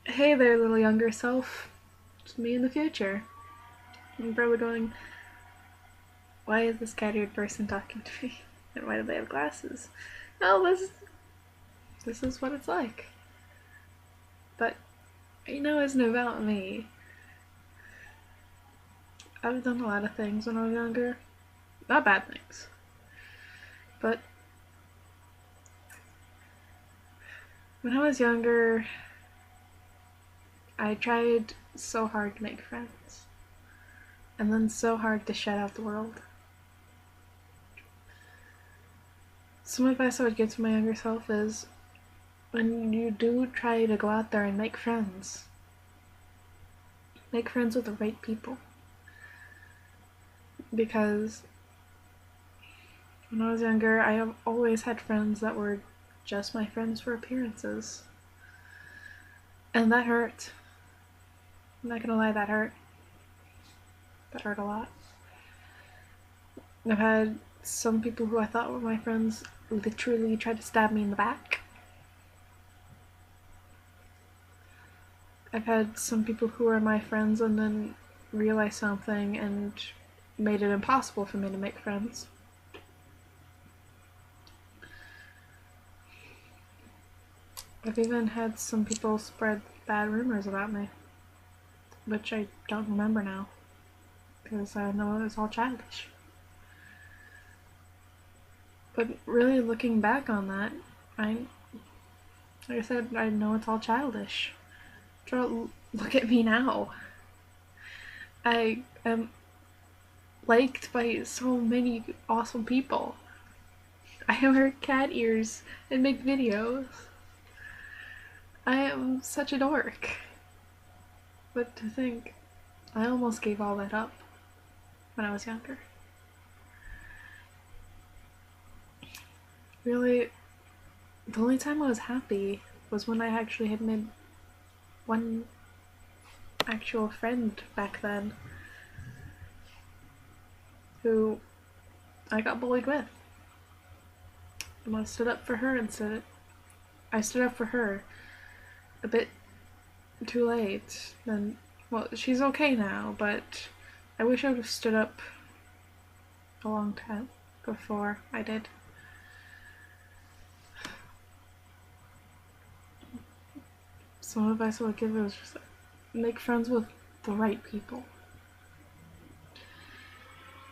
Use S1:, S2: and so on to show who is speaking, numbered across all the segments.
S1: Hey there, little younger self. It's me in the future. I'm probably going, why is this cat-eared person talking to me? And why do they have glasses? Oh, this is what it's like. But it isn't about me. I've done a lot of things when I was younger. Not bad things. But when I was younger, I tried so hard to make friends. And then so hard to shut out the world. Some advice I would give to my younger self is when you do try to go out there and make friends with the right people. Because when I was younger, I have always had friends that were just my friends for appearances. And that hurt. I'm not gonna lie, that hurt. That hurt a lot. I've had some people who I thought were my friends literally try to stab me in the back. I've had some people who are my friends and then realize something and made it impossible for me to make friends. I've even had some people spread bad rumors about me, which I don't remember now, because I know it was all childish. But really looking back on that, I, like I said, I know it's all childish. Look at me now. I am liked by so many awesome people. I wear cat ears and make videos. I am such a dork. But to think, I almost gave all that up when I was younger. Really, the only time I was happy was when I actually had made one actual friend back then who I got bullied with. And I stood up for her instead. I stood up for her a bit too late. Then, well, she's okay now, but I wish I would have stood up a long time before I did. Some advice I would give is just make friends with the right people.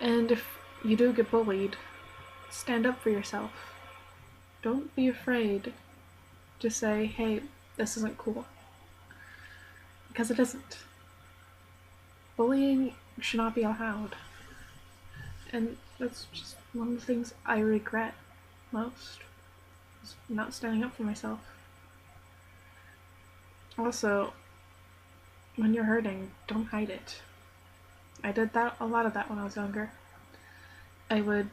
S1: And if you do get bullied, stand up for yourself. Don't be afraid to say, hey, this isn't cool. Because it isn't. Bullying should not be allowed. And that's just one of the things I regret most, is not standing up for myself. Also, when you're hurting, don't hide it. I did a lot of that when I was younger. I would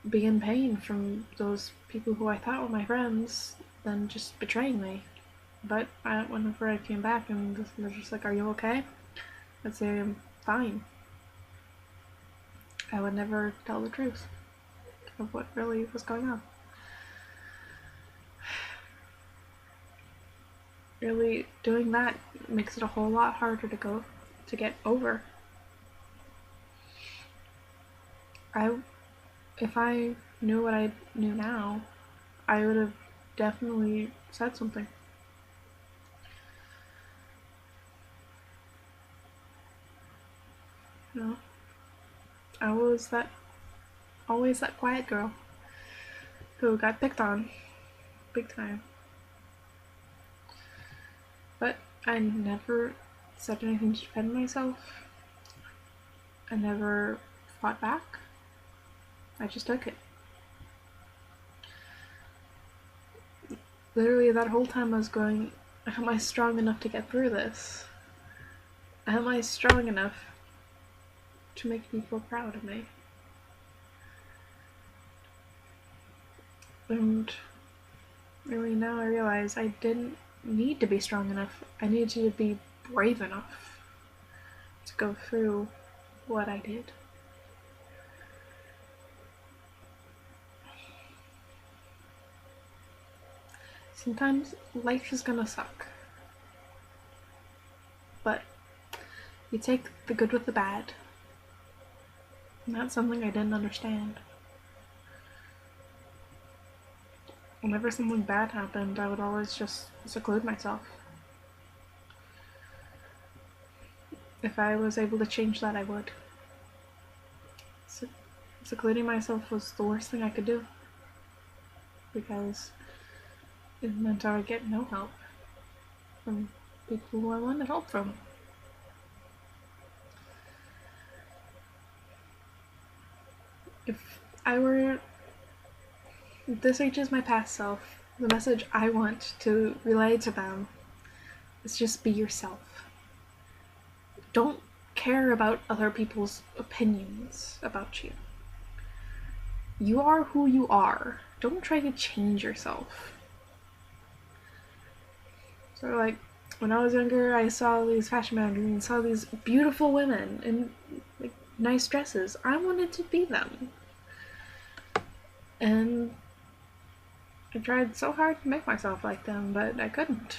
S1: be in pain from those people who I thought were my friends, then just betraying me. But whenever I came back and they're just like, are you okay? I'd say I'm fine. I would never tell the truth of what really was going on. Really, doing that makes it a whole lot harder to get over. I, if I knew what I knew now, I would have definitely said something. You know, I was that always that quiet girl who got picked on big time. But I never said anything to defend myself. I never fought back. I just took it. Literally, that whole time I was going, am I strong enough to get through this? Am I strong enough to make people proud of me? And really, now I realize I didn't need to be strong enough. I needed to be brave enough to go through what I did. Sometimes life is gonna suck. but you take the good with the bad. And that's something I didn't understand. Whenever something bad happened, I would always just seclude myself. If I was able to change that, I would. Secluding myself was the worst thing I could do, because it meant I would get no help from people who I wanted help from. If I were... This reaches my past self, the message I want to relay to them is just be yourself. Don't care about other people's opinions about you. You are who you are. Don't try to change yourself. So, like, when I was younger, I saw these fashion magazines, saw these beautiful women in like nice dresses. I wanted to be them. And I tried so hard to make myself like them, but I couldn't.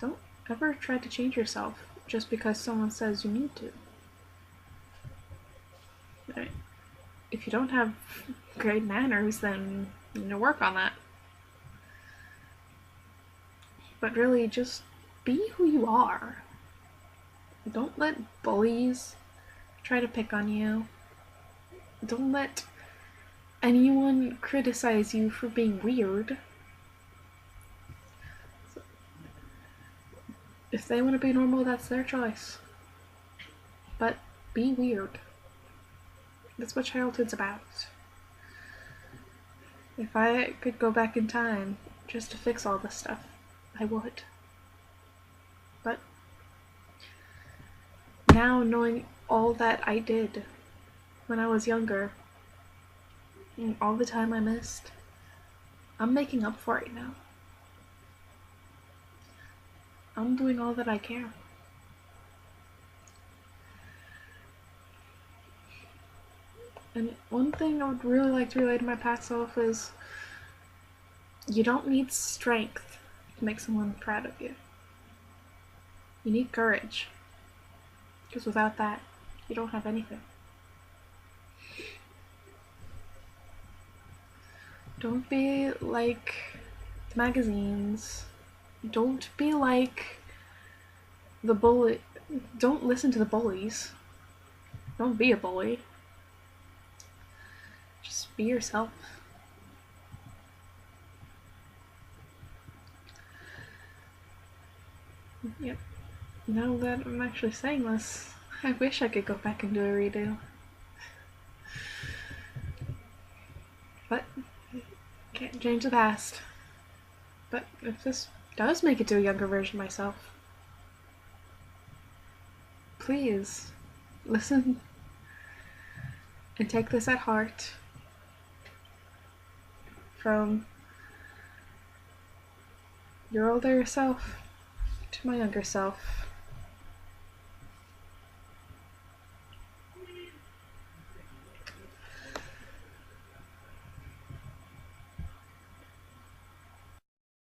S1: Don't ever try to change yourself just because someone says you need to. Right? If you don't have great manners, then you need to work on that. But really, just be who you are. Don't let bullies try to pick on you. Don't let anyone criticize you for being weird. If they want to be normal, that's their choice. But be weird. That's what childhood's about. If I could go back in time just to fix all this stuff, I would. But now, knowing all that I did when I was younger, and all the time I missed, I'm making up for it now. I'm doing all that I can. And one thing I would really like to relate to my past self is you don't need strength to make someone proud of you. You need courage. Because without that, you don't have anything. Don't be like the magazines. Don't be like the bully. Don't listen to the bullies. Don't be a bully. Just be yourself. Yep. Now that I'm actually saying this, I wish I could go back and do a redo. But can't change the past. But if this does make it to a younger version of myself, please listen and take this at heart from your older self to my younger self.